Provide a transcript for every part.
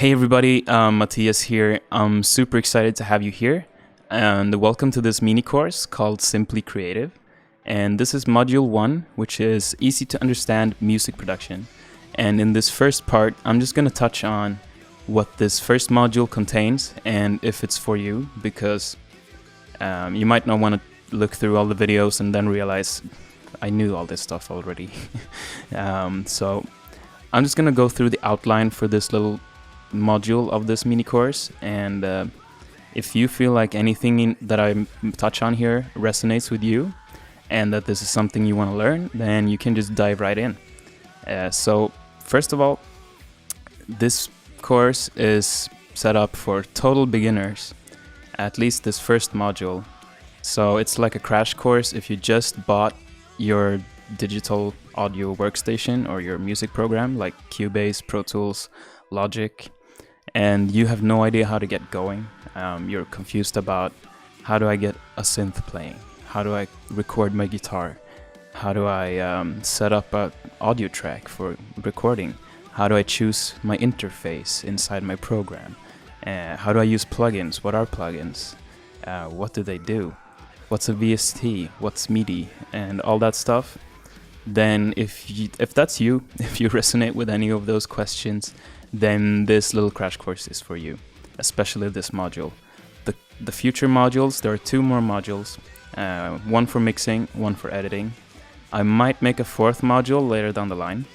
Hey everybody, Matthias here. I'm super excited to have you here, and welcome to this mini course called Simply Creative. And this is module 1, which is easy to understand music production. And in this first part, I'm just going to touch on what this first module contains and if it's for you, because you might not want to look through all the videos and then realize I knew all this stuff already. So I'm just going to go through the outline for this little module of this mini course, and if you feel like anything that I touch on here resonates with you and that this is something you want to learn, then you can just dive right in. So first of all, this course is set up for total beginners, at least this first module. So it's like a crash course if you just bought your digital audio workstation or your music program like Cubase, Pro Tools, Logic, and you have no idea how to get going. You're confused about how do I get a synth playing? How do I record my guitar? How do I set up an audio track for recording? How do I choose my interface inside my program? How do I use plugins? What are plugins? What do they do? What's a VST? What's MIDI? And all that stuff. Then if that's you, if you resonate with any of those questions, then this little crash course is for you, especially this module. The future modules, there are 2 more modules, one for mixing, one for editing. I might make a 4th module later down the line,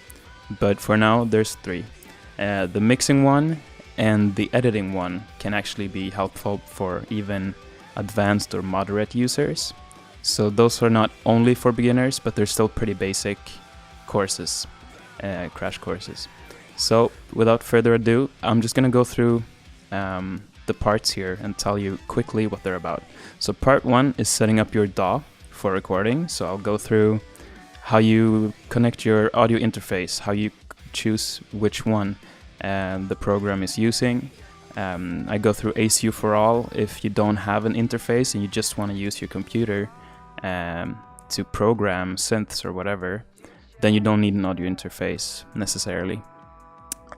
but for now there's 3. The mixing one and the editing one can actually be helpful for even advanced or moderate users. So those are not only for beginners, but they're still pretty basic courses, crash courses. So without further ado, I'm just going to go through the parts here and tell you quickly what they're about. So part 1 is setting up your DAW for recording. So I'll go through how you connect your audio interface, how you choose which one the program is using. I go through ACU for all if you don't have an interface and you just want to use your computer to program synths or whatever, then you don't need an audio interface necessarily.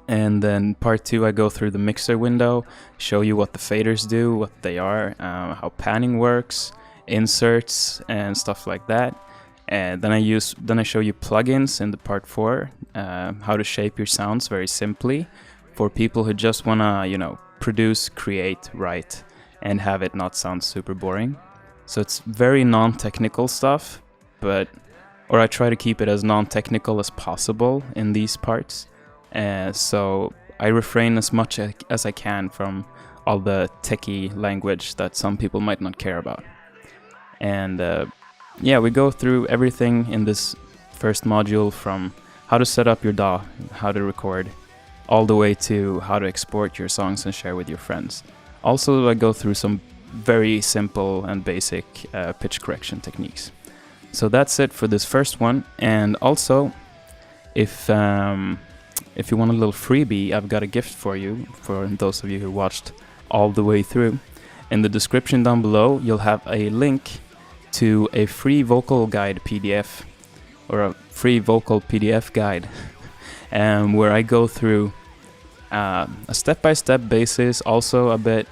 And then part 2, I go through the mixer window, show you what the faders do, what they are, how panning works, inserts and stuff like that. And then I show you plugins in the part 4, how to shape your sounds very simply for people who just wanna, produce, create, write, and have it not sound super boring. So it's very non-technical stuff, or I try to keep it as non-technical as possible in these parts. So I refrain as much as I can from all the techie language that some people might not care about. And we go through everything in this first module, from how to set up your DAW, how to record, all the way to how to export your songs and share with your friends. Also, I go through some very simple and basic pitch correction techniques. So that's it for this first one. And also, if you want a little freebie, I've got a gift for you, for those of you who watched all the way through. In the description down below, you'll have a link to a free vocal guide PDF, or a free vocal PDF guide, where I go through a step-by-step basis, also a bit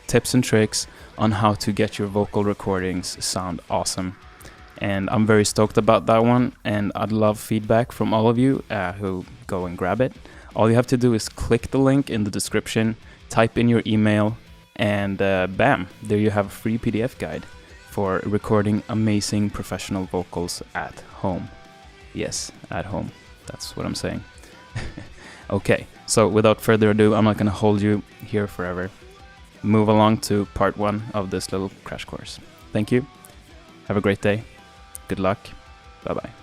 tips and tricks on how to get your vocal recordings sound awesome. And I'm very stoked about that one, and I'd love feedback from all of you who go and grab it. All you have to do is click the link in the description, type in your email, and bam, there you have a free PDF guide for recording amazing professional vocals at home. Yes, at home. That's what I'm saying. Okay, so without further ado, I'm not going to hold you here forever. Move along to part 1 of this little crash course. Thank you. Have a great day. Good luck. Bye-bye.